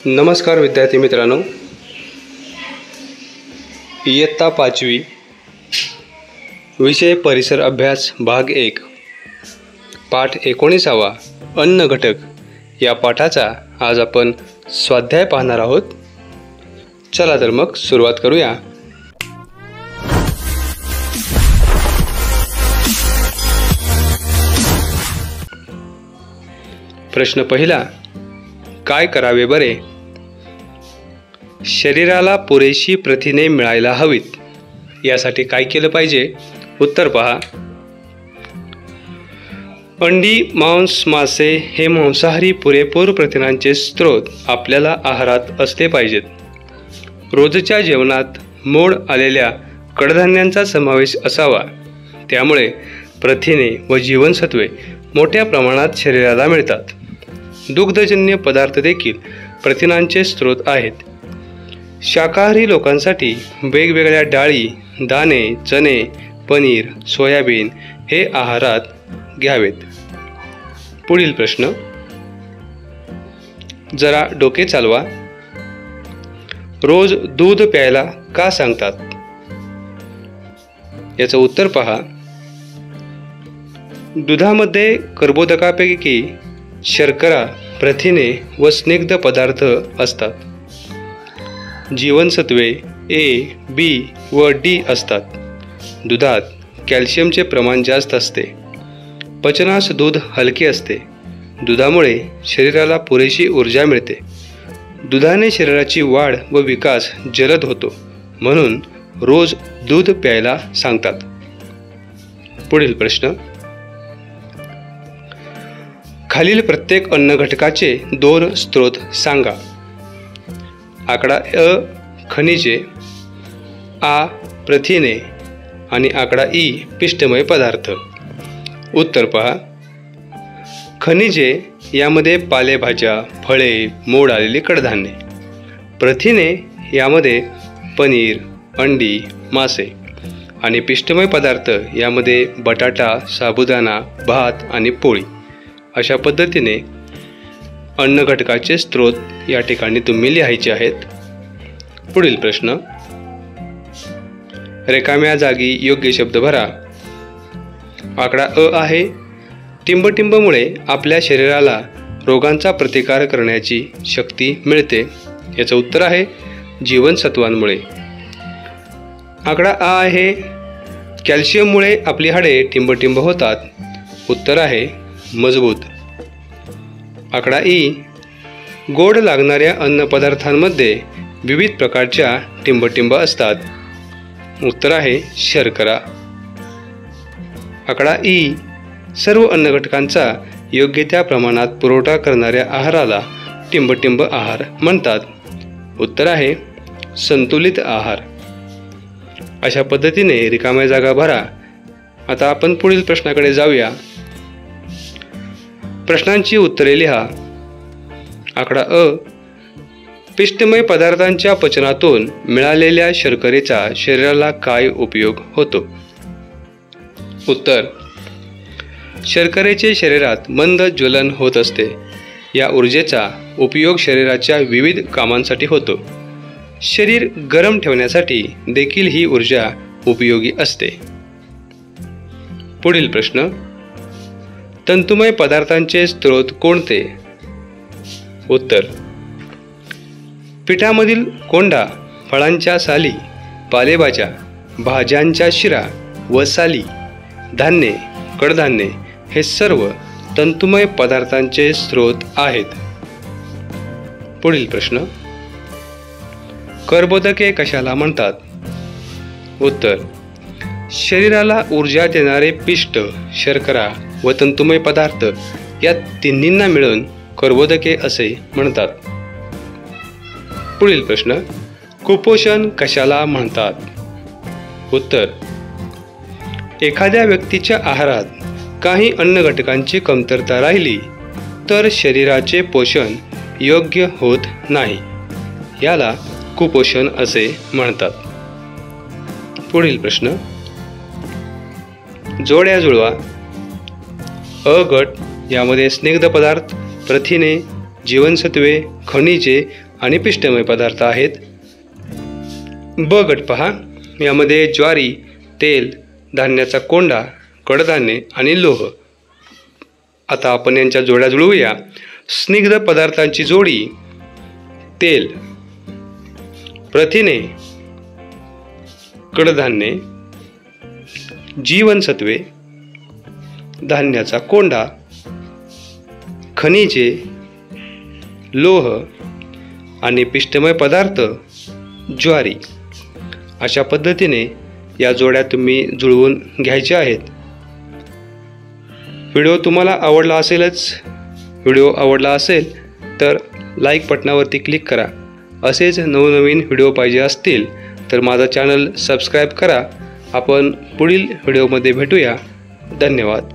नमस्कार विद्यार्थी मित्रांनो, इयत्ता 5वी विषय परिसर अभ्यास भाग 1 पाठ 19 अन्न घटक या पाठाचा आज आपण स्वाध्याय पाहणार आहोत। चला तर मग सुरुवात करूया। प्रश्न पहिला, काय करावे बरे? शरीराला पुरेशी प्रथिने मिळायला हवीत, यासाठी काय केलं पाहिजे? उत्तर पहा। अंडी, मांस, मासे हे मांसाहारी पुरेपूर प्रथिनांचे स्रोत आपल्याला आहारात असले पाहिजेत। रोजच्या जेवणात मोड आलेल्या कडधान्यांचा समावेश असावा, त्यामुळे प्रथिने व जीवनसत्वे मोठ्या प्रमाणात शरीराला मिळतात। दुग्धजन्य पदार्थ देखील प्रथिनांचे स्रोत आहेत। शाकाहारी लोकांसाठी वेगवेगळ्या डाळी, दाणे, चणे, पनीर, सोयाबीन हे आहारात घ्यावेत। पुढील प्रश्न, जरा डोके चालवा। रोज दूध प्यायला का सांगतात? याचं उत्तर पहा। दुधामध्ये कर्बोदकापैकी शर्करा, प्रथिने व स्निग्ध पदार्थ असतात। जीवनसत्वे ए, बी व डी असतात। दुधात कॅल्शियमचे प्रमाण जास्त असते। पचनास दूध हलके असते। दुधामुळे शरीराला पुरेशी ऊर्जा मिळते। दुधाने शरीराची वाढ व विकास जलद होतो, म्हणून रोज दूध प्यायला सांगतात। पुढील प्रश्न, खालील प्रत्येक अन्न घटकाचे 2 स्रोत सांगा। आकडा अ खनिजे, आ प्रथिने आणि आकडा ई पिष्टमय पदार्थ। उत्तर पहा। खनिजे यामध्ये पालेभाज्या, फळे, मोड आलेली कडधान्ये। प्रथिने यामध्ये पनीर, अंडी, मासे आणि पिष्टमय पदार्थ यामध्ये बटाटा, साबुदाणा, भात आणि पोळी। अशा पद्धतीने अन्न घटकाचे स्रोत या ठिकाणी तुम्ही लिहायचे आहेत। पुढील प्रश्न, रिकाम्या जागी योग्य शब्द भरा। आकडा अ आहे, टिंबटिंबमुळे आपल्या शरीराला रोगांचा प्रतिकार करण्याची शक्ती मिळते। याचं उत्तर आहे जीवनसत्वांमुळे। आकडा आ आहे, कॅल्शियममुळे आपली हाडे टिंबटिंब होतात। उत्तर आहे मजबूत। आकडा ई, गोड लागणाऱ्या अन्नपदार्थांमध्ये विविध प्रकारच्या टिंबटिंब असतात। उत्तर आहे शर्करा। आकडा ई, सर्व अन्नघटकांचा योग्य त्या प्रमाणात पुरवठा करणाऱ्या आहाराला टिंबटिंब आहार म्हणतात। उत्तर आहे संतुलित आहार। अशा पद्धतीने रिकाम्या जागा भरा। आता आपण पुढील प्रश्नाकडे जाऊया। प्रश्नांची उत्तरे लिहा। आकडा अ, पिष्टमय पदार्थांच्या पचनातून मिळालेल्या शर्करेचा शरीराला काय उपयोग होतो? उत्तर, शर्करेचे शरीरात मंद ज्वलन होत असते। या ऊर्जेचा उपयोग शरीराच्या विविध कामांसाठी होतो। शरीर गरम ठेवण्यासाठी देखील ही ऊर्जा उपयोगी असते। पुढील प्रश्न, तंतुमय पदार्थांचे स्रोत कोणते? उत्तर, पिठामधील कोंडा, फळांच्या साली, पालेभाज्या, भाज्यांच्या शिरा व साली, धान्ये, कडधान्ये हे सर्व तंतुमय पदार्थांचे स्रोत आहेत। पुढील प्रश्न, कर्बोदके कशाला म्हणतात? उत्तर, शरीराला ऊर्जा देणारे पिष्ट, शर्करा व तंतुमय पदार्थ या तिन्हींना मिळून कर्बोदके असे म्हणतात। पुढील प्रश्न, कुपोषण कशाला म्हणतात? उत्तर, एखाद्या व्यक्तीच्या आहारात काही अन्न घटकांची कमतरता राहिली तर शरीराचे पोषण योग्य होत नाही, याला कुपोषण असे म्हणतात। पुढील प्रश्न, जोड्या जुळवा। अ गट यामध्ये स्निग्ध पदार्थ, प्रथिने, जीवनसत्वे, खनिजे आणि पिष्टमय पदार्थ आहेत. ब गट पहा, यामध्ये ज्वारी, तेल, धान्याचा कोंडा, कडधान्ये आणि लोह. आता आपण यांच्या जोड्या जुळवूया. स्निग्ध पदार्थांची जोडी: तेल, प्रथिने, कडधान्ये, जीवनसत्वे, धान्याचा कोंडा, खनिजे, लोह आणि पिष्टमय पदार्थ ज्वारी. अशा पद्धतीने या जोड्या तुम्ही जुळवून घ्यायच्या आहेत. व्हिडिओ तुम्हाला आवडला असेलच. व्हिडिओ आवडला असेल तर लाईक बटनावरती क्लिक करा. असेच नवनवीन व्हिडिओ पाहिजे असतील तर माझा चॅनल सबस्क्राईब करा. आपण पुढील व्हिडिओमध्ये भेटूया. धन्यवाद.